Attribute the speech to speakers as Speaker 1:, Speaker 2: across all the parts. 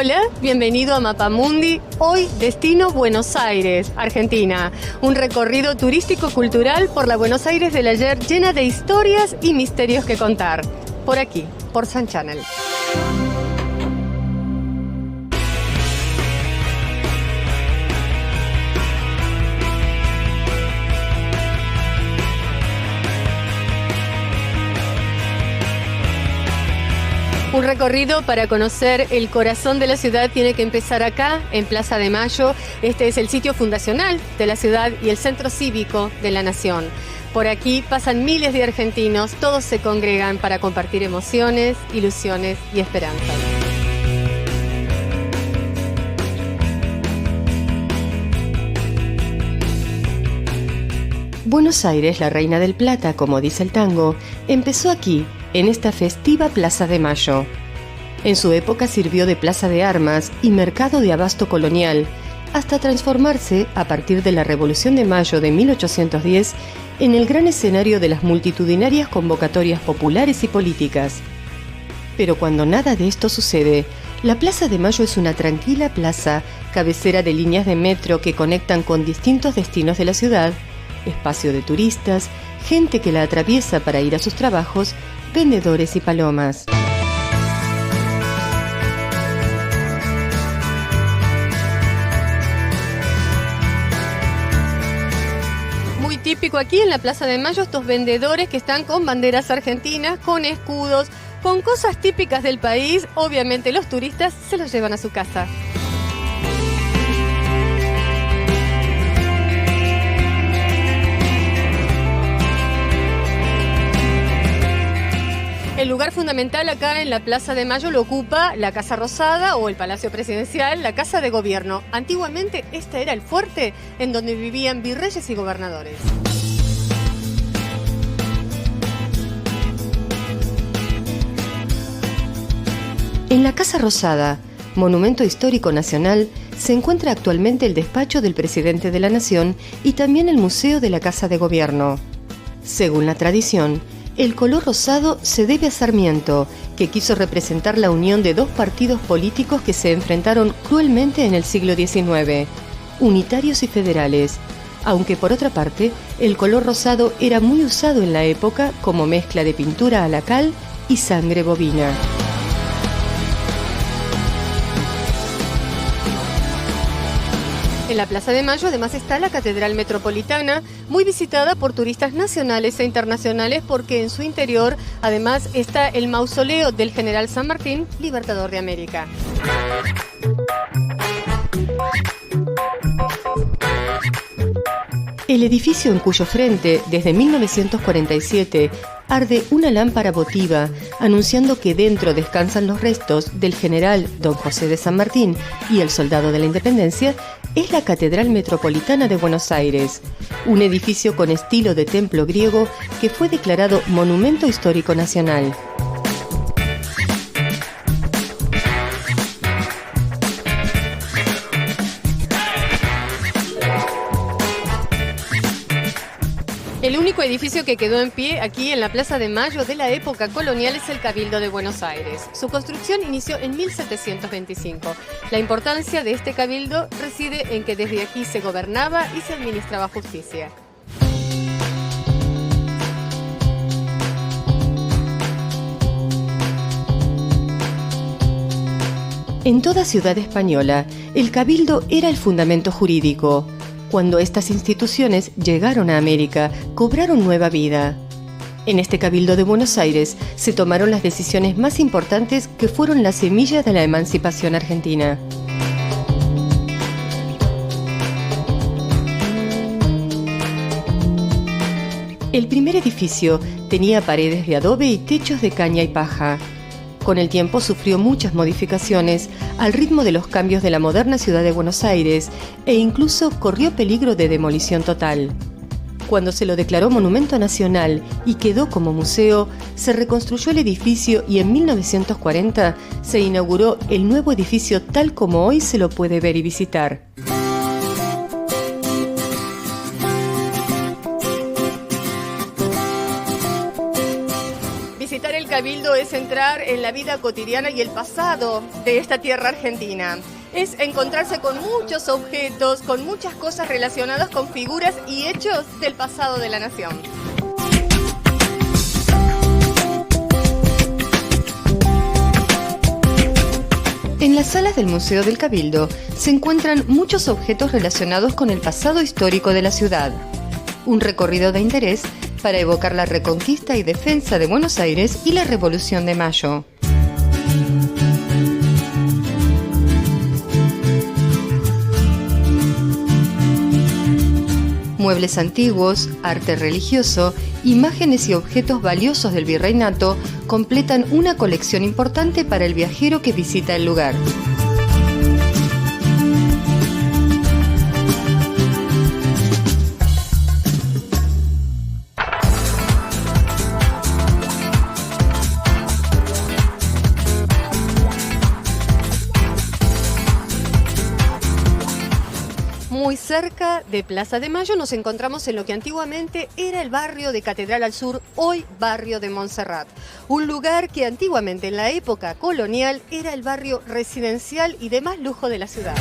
Speaker 1: Hola, bienvenido a Mapamundi. Hoy, destino Buenos Aires, Argentina. Un recorrido turístico-cultural por la Buenos Aires del ayer llena de historias y misterios que contar. Por aquí, por Sun Channel. Un recorrido para conocer el corazón de la ciudad tiene que empezar acá, en Plaza de Mayo. Este es el sitio fundacional de la ciudad y el centro cívico de la nación. Por aquí pasan miles de argentinos, todos se congregan para compartir emociones, ilusiones y esperanzas. Buenos Aires, la reina del plata, como dice el tango, empezó aquí, en esta festiva Plaza de Mayo. En su época sirvió de plaza de armas y mercado de abasto colonial, hasta transformarse, a partir de la Revolución de Mayo de 1810, en el gran escenario de las multitudinarias convocatorias populares y políticas. Pero cuando nada de esto sucede, la Plaza de Mayo es una tranquila plaza, cabecera de líneas de metro que conectan con distintos destinos de la ciudad, espacio de turistas, gente que la atraviesa para ir a sus trabajos, vendedores y palomas. Muy típico aquí en la Plaza de Mayo estos vendedores que están con banderas argentinas, con escudos, con cosas típicas del país. Obviamente los turistas se los llevan a su casa. El lugar fundamental acá en la Plaza de Mayo lo ocupa la Casa Rosada o el Palacio Presidencial, la Casa de Gobierno. Antiguamente este era el fuerte en donde vivían virreyes y gobernadores. En la Casa Rosada, monumento histórico nacional, se encuentra actualmente el despacho del presidente de la Nación y también el Museo de la Casa de Gobierno. Según la tradición, el color rosado se debe a Sarmiento, que quiso representar la unión de dos partidos políticos que se enfrentaron cruelmente en el siglo XIX, unitarios y federales, aunque por otra parte, el color rosado era muy usado en la época como mezcla de pintura a la cal y sangre bovina. En la Plaza de Mayo además está la Catedral Metropolitana, muy visitada por turistas nacionales e internacionales porque en su interior además está el mausoleo del general San Martín, libertador de América. El edificio en cuyo frente, desde 1947, arde una lámpara votiva, anunciando que dentro descansan los restos del general Don José de San Martín y el soldado de la Independencia, es la Catedral Metropolitana de Buenos Aires, un edificio con estilo de templo griego que fue declarado Monumento Histórico Nacional. El único edificio que quedó en pie aquí en la Plaza de Mayo de la época colonial es el Cabildo de Buenos Aires. Su construcción inició en 1725. La importancia de este cabildo reside en que desde aquí se gobernaba y se administraba justicia. En toda ciudad española, el cabildo era el fundamento jurídico. Cuando estas instituciones llegaron a América, cobraron nueva vida. En este Cabildo de Buenos Aires se tomaron las decisiones más importantes que fueron la semilla de la emancipación argentina. El primer edificio tenía paredes de adobe y techos de caña y paja. Con el tiempo sufrió muchas modificaciones al ritmo de los cambios de la moderna ciudad de Buenos Aires e incluso corrió peligro de demolición total. Cuando se lo declaró Monumento Nacional y quedó como museo, se reconstruyó el edificio y en 1940 se inauguró el nuevo edificio tal como hoy se lo puede ver y visitar. Cabildo es entrar en la vida cotidiana y el pasado de esta tierra argentina. Es encontrarse con muchos objetos, con muchas cosas relacionadas con figuras y hechos del pasado de la nación. En las salas del Museo del Cabildo se encuentran muchos objetos relacionados con el pasado histórico de la ciudad. Un recorrido de interés para evocar la reconquista y defensa de Buenos Aires y la Revolución de Mayo. Muebles antiguos, arte religioso, imágenes y objetos valiosos del virreinato completan una colección importante para el viajero que visita el lugar. Muy cerca de Plaza de Mayo nos encontramos en lo que antiguamente era el barrio de Catedral al Sur, hoy barrio de Montserrat. Un lugar que antiguamente en la época colonial era el barrio residencial y de más lujo de la ciudad.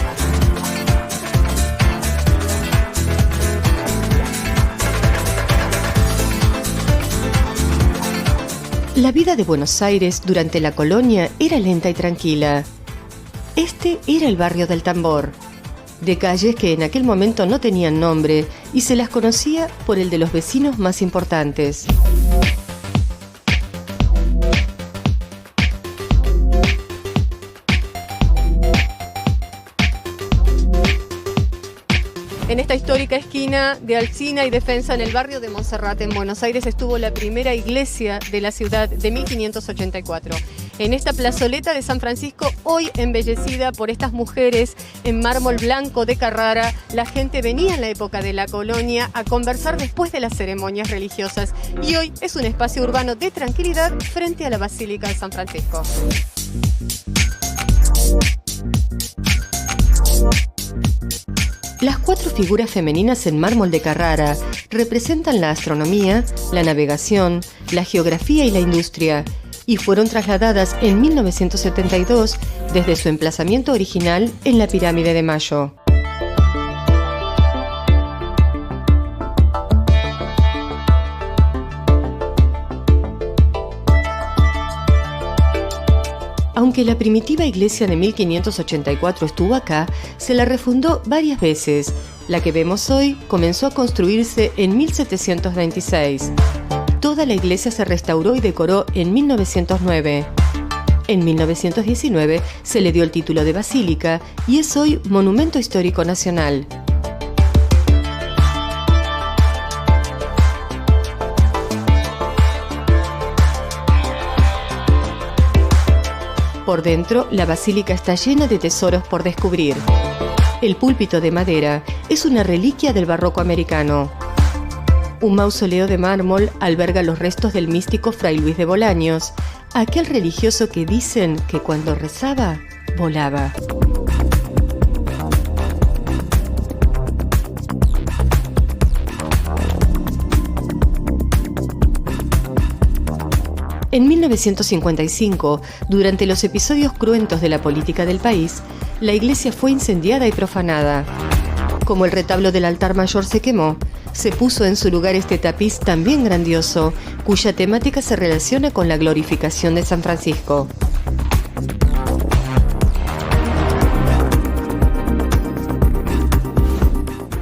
Speaker 1: La vida de Buenos Aires durante la colonia era lenta y tranquila. Este era el barrio del Tambor, de calles que en aquel momento no tenían nombre y se las conocía por el de los vecinos más importantes. En esta histórica esquina de Alsina y Defensa, en el barrio de Montserrat, en Buenos Aires, estuvo la primera iglesia de la ciudad de 1584. En esta plazoleta de San Francisco, hoy embellecida por estas mujeres en mármol blanco de Carrara, la gente venía en la época de la colonia a conversar después de las ceremonias religiosas y hoy es un espacio urbano de tranquilidad frente a la Basílica de San Francisco. Las 4 figuras femeninas en mármol de Carrara representan la astronomía, la navegación, la geografía y la industria, y fueron trasladadas en 1972 desde su emplazamiento original en la Pirámide de Mayo. Aunque la primitiva iglesia de 1584 estuvo acá, se la refundó varias veces. La que vemos hoy comenzó a construirse en 1726. Toda la iglesia se restauró y decoró en 1909. En 1919 se le dio el título de basílica y es hoy Monumento Histórico Nacional. Por dentro, la basílica está llena de tesoros por descubrir. El púlpito de madera es una reliquia del barroco americano. Un mausoleo de mármol alberga los restos del místico Fray Luis de Bolaños, aquel religioso que dicen que cuando rezaba, volaba. En 1955, durante los episodios cruentos de la política del país, la iglesia fue incendiada y profanada. Como el retablo del altar mayor se quemó, se puso en su lugar este tapiz también grandioso, cuya temática se relaciona con la glorificación de San Francisco.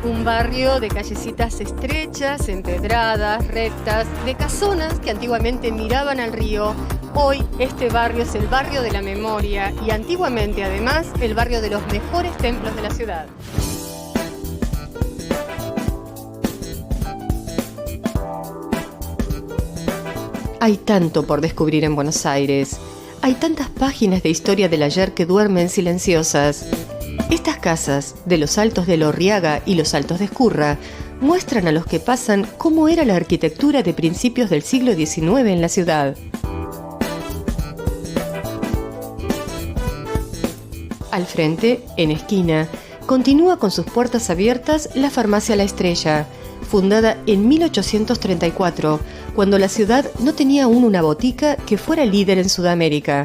Speaker 1: Un barrio de callecitas estrechas, empedradas, rectas, de casonas que antiguamente miraban al río. Hoy este barrio es el barrio de la memoria y antiguamente además el barrio de los mejores templos de la ciudad. Hay tanto por descubrir en Buenos Aires. Hay tantas páginas de historia del ayer que duermen silenciosas. Estas casas, de los Altos de Lorriaga y los Altos de Ezcurra, muestran a los que pasan cómo era la arquitectura de principios del siglo XIX en la ciudad. Al frente, en esquina, continúa con sus puertas abiertas la farmacia La Estrella, fundada en 1834, cuando la ciudad no tenía aún una botica que fuera líder en Sudamérica.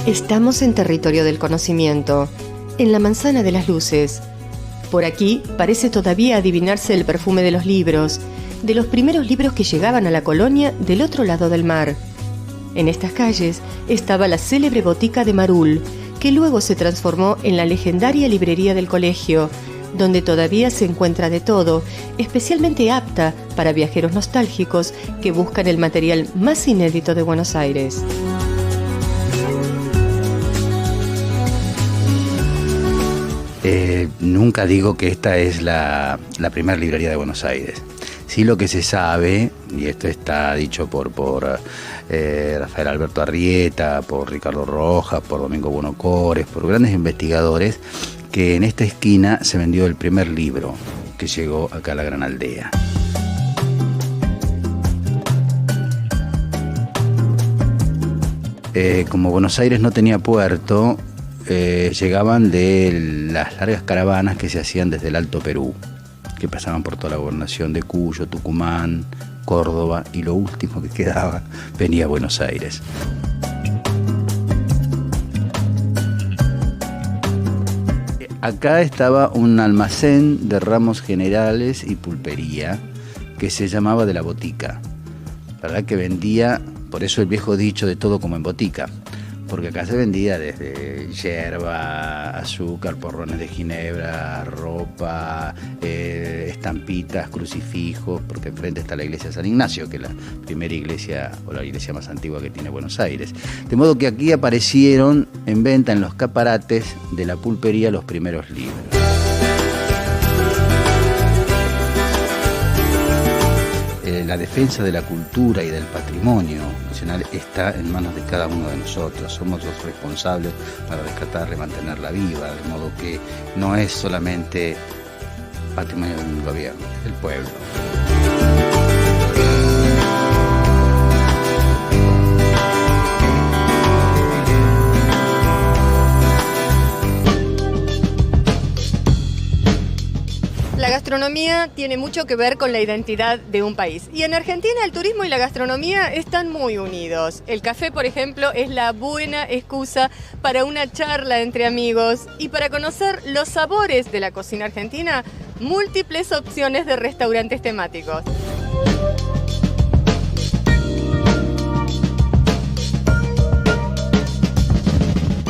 Speaker 1: Estamos en territorio del conocimiento, en la Manzana de las Luces. Por aquí parece todavía adivinarse el perfume de los libros, de los primeros libros que llegaban a la colonia del otro lado del mar. En estas calles estaba la célebre botica de Marul, que luego se transformó en la legendaria librería del colegio, donde todavía se encuentra de todo, especialmente apta para viajeros nostálgicos que buscan el material más inédito de Buenos Aires.
Speaker 2: Nunca digo que esta es la primera librería de Buenos Aires. Sí, lo que se sabe, y esto está dicho por Rafael Alberto Arrieta, por Ricardo Rojas, por Domingo Bonocores, por grandes investigadores, que en esta esquina se vendió el primer libro que llegó acá a la Gran Aldea. Como Buenos Aires no tenía puerto, llegaban de las largas caravanas que se hacían desde el Alto Perú, que pasaban por toda la gobernación de Cuyo, Tucumán, Córdoba, y lo último que quedaba venía a Buenos Aires. Acá estaba un almacén de ramos generales y pulpería que se llamaba de la botica, ¿verdad? Que vendía, por eso el viejo dicho de todo como en botica, porque acá se vendía desde yerba, azúcar, porrones de ginebra, ropa, estampitas, crucifijos, porque enfrente está la iglesia de San Ignacio, que es la primera iglesia o la iglesia más antigua que tiene Buenos Aires. De modo que aquí aparecieron en venta en los escaparates de la pulpería los primeros libros. La defensa de la cultura y del patrimonio nacional está en manos de cada uno de nosotros. Somos los responsables para rescatarla y mantenerla viva, de modo que no es solamente patrimonio del gobierno, del pueblo.
Speaker 1: La gastronomía tiene mucho que ver con la identidad de un país. Y en Argentina el turismo y la gastronomía están muy unidos. El café, por ejemplo, es la buena excusa para una charla entre amigos y para conocer los sabores de la cocina argentina, múltiples opciones de restaurantes temáticos.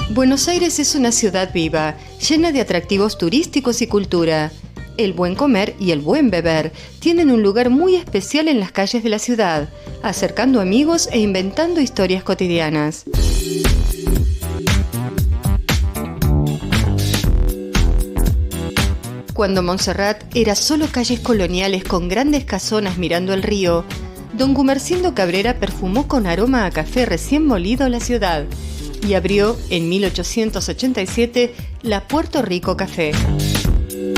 Speaker 1: Buenos Aires es una ciudad viva, llena de atractivos turísticos y cultura. El buen comer y el buen beber tienen un lugar muy especial en las calles de la ciudad, acercando amigos e inventando historias cotidianas. Cuando Montserrat era solo calles coloniales con grandes casonas mirando el río, don Gumersindo Cabrera perfumó con aroma a café recién molido la ciudad y abrió en 1887 la Puerto Rico Café.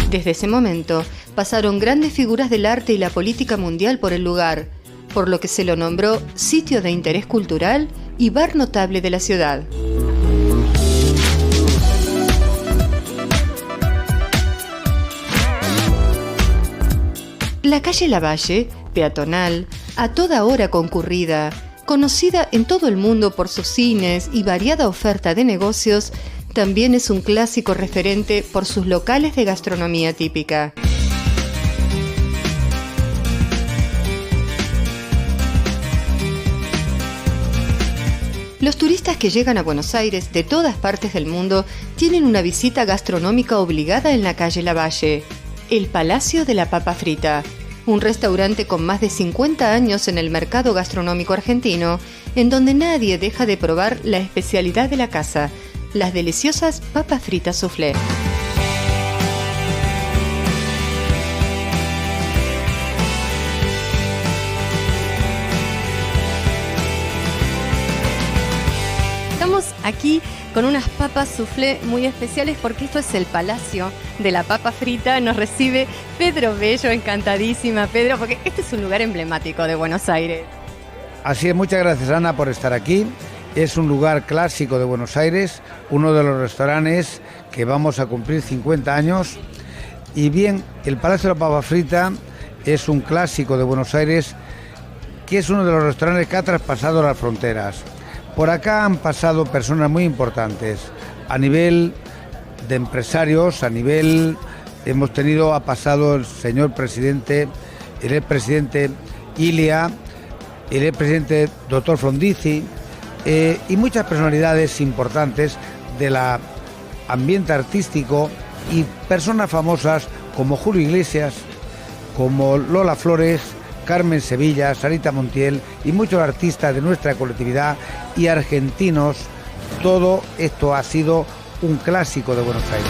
Speaker 1: Desde ese momento pasaron grandes figuras del arte y la política mundial por el lugar, por lo que se lo nombró sitio de interés cultural y bar notable de la ciudad. La calle Lavalle, peatonal, a toda hora concurrida, conocida en todo el mundo por sus cines y variada oferta de negocios, también es un clásico referente por sus locales de gastronomía típica. Los turistas que llegan a Buenos Aires de todas partes del mundo tienen una visita gastronómica obligada en la calle Lavalle, el Palacio de la Papa Frita, un restaurante con más de 50 años en el mercado gastronómico argentino, en donde nadie deja de probar la especialidad de la casa, las deliciosas papas fritas soufflé. Estamos aquí con unas papas soufflé muy especiales porque esto es el Palacio de la Papa Frita. Nos recibe Pedro Bello, encantadísima Pedro, porque este es un lugar emblemático de Buenos Aires.
Speaker 3: Así es, muchas gracias Ana por estar aquí. Es un lugar clásico de Buenos Aires, uno de los restaurantes que vamos a cumplir 50 años. Y bien, el Palacio de la Papa Frita es un clásico de Buenos Aires, que es uno de los restaurantes que ha traspasado las fronteras. Por acá han pasado personas muy importantes, a nivel de empresarios, ha pasado el señor presidente, el expresidente Ilia, el expresidente doctor Frondizi, y muchas personalidades importantes del ambiente artístico y personas famosas como Julio Iglesias, como Lola Flores, Carmen Sevilla, Sarita Montiel y muchos artistas de nuestra colectividad y argentinos. Todo esto ha sido un clásico de Buenos Aires.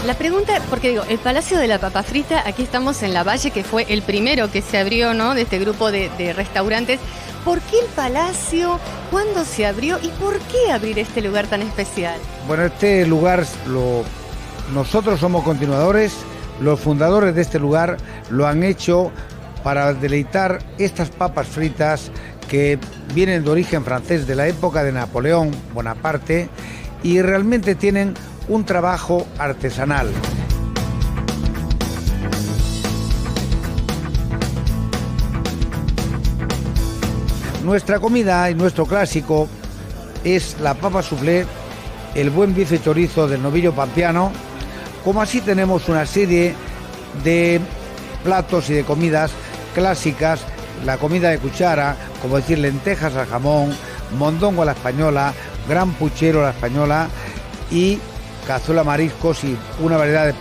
Speaker 4: La pregunta, porque digo, el Palacio de la Papa Frita, aquí estamos en La Valle, que fue el primero que se abrió, ¿no?, de este grupo de restaurantes. ¿Por qué el Palacio? ¿Cuándo se abrió? ¿Y por qué abrir este lugar tan especial?
Speaker 3: Bueno, este lugar, nosotros somos continuadores, los fundadores de este lugar lo han hecho para deleitar estas papas fritas que vienen de origen francés, de la época de Napoleón Bonaparte, y realmente tienen un trabajo artesanal. Nuestra comida y nuestro clásico es la papa soufflé, el buen bife chorizo del novillo pampeano, como así tenemos una serie de platos y de comidas clásicas, la comida de cuchara, como decir lentejas al jamón, mondongo a la española, gran puchero a la española y cazuela mariscos y una variedad de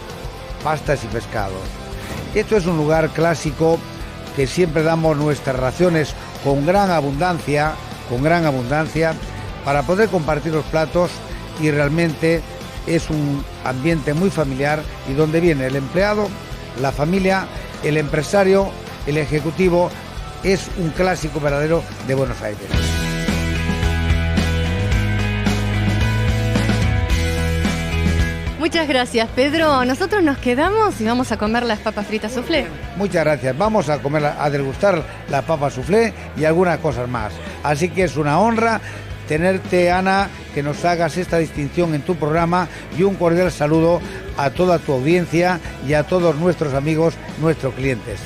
Speaker 3: pastas y pescados. Esto es un lugar clásico que siempre damos nuestras raciones con gran abundancia para poder compartir los platos, y realmente es un ambiente muy familiar y donde viene el empleado, la familia, el empresario, el ejecutivo. Es un clásico verdadero de Buenos Aires.
Speaker 4: Muchas gracias, Pedro. Nosotros nos quedamos y vamos a comer las papas fritas soufflé.
Speaker 3: Muchas gracias. Vamos a comer, a degustar las papas soufflé y algunas cosas más. Así que es una honra tenerte, Ana, que nos hagas esta distinción en tu programa, y un cordial saludo a toda tu audiencia y a todos nuestros amigos, nuestros clientes.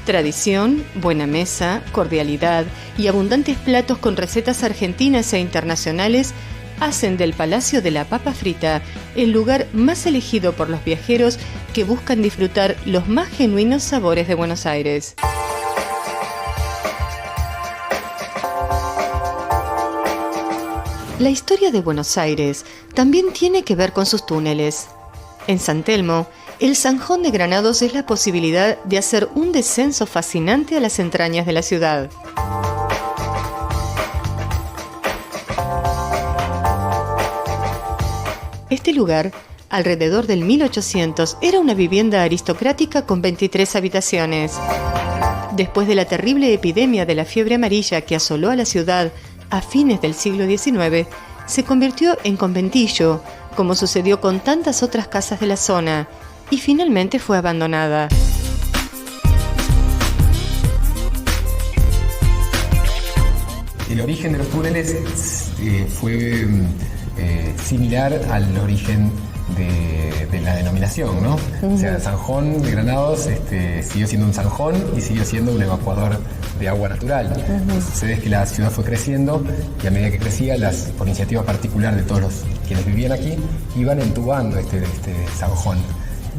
Speaker 1: Tradición, buena mesa, cordialidad y abundantes platos con recetas argentinas e internacionales hacen del Palacio de la Papa Frita el lugar más elegido por los viajeros que buscan disfrutar los más genuinos sabores de Buenos Aires. La historia de Buenos Aires también tiene que ver con sus túneles. En San Telmo, el Zanjón de Granados es la posibilidad de hacer un descenso fascinante a las entrañas de la ciudad. Este lugar, alrededor del 1800, era una vivienda aristocrática con 23 habitaciones. Después de la terrible epidemia de la fiebre amarilla que asoló a la ciudad a fines del siglo XIX, se convirtió en conventillo, como sucedió con tantas otras casas de la zona, y finalmente fue abandonada.
Speaker 5: El origen de los túneles fue similar al origen de la denominación, ¿no? O sea, el Zanjón de Granados siguió siendo un zanjón y siguió siendo un evacuador de agua natural. Lo que sucede es que la ciudad fue creciendo y a medida que crecía, por iniciativa particular de todos quienes vivían aquí, iban entubando este zanjón.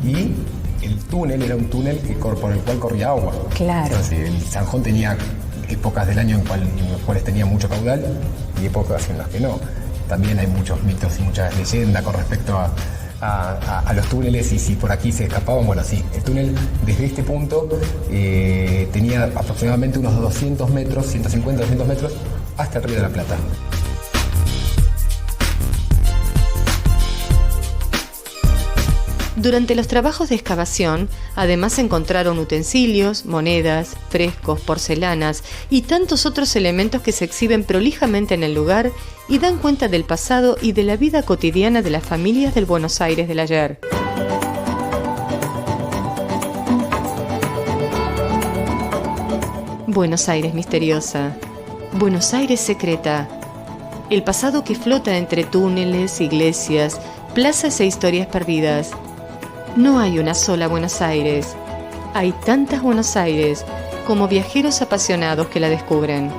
Speaker 5: Y el túnel era un túnel por el cual corría agua.
Speaker 4: Claro.
Speaker 5: Entonces, el zanjón tenía épocas del año en las cuales tenía mucho caudal y épocas en las que no. También hay muchos mitos y muchas leyendas con respecto a los túneles y si por aquí se escapaban. Bueno, sí, el túnel desde este punto tenía aproximadamente unos 200 metros, 150, 200 metros, hasta el Río de la Plata.
Speaker 1: Durante los trabajos de excavación, además encontraron utensilios, monedas, frescos, porcelanas y tantos otros elementos que se exhiben prolijamente en el lugar y dan cuenta del pasado y de la vida cotidiana de las familias del Buenos Aires del ayer. Buenos Aires misteriosa, Buenos Aires secreta, el pasado que flota entre túneles, iglesias, plazas e historias perdidas. No hay una sola Buenos Aires, hay tantas Buenos Aires como viajeros apasionados que la descubren.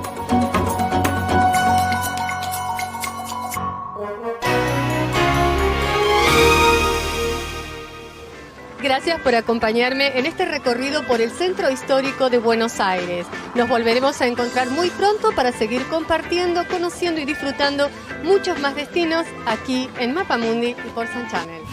Speaker 4: Gracias por acompañarme en este recorrido por el centro histórico de Buenos Aires. Nos volveremos a encontrar muy pronto para seguir compartiendo, conociendo y disfrutando muchos más destinos aquí en Mapamundi y por Sun Channel.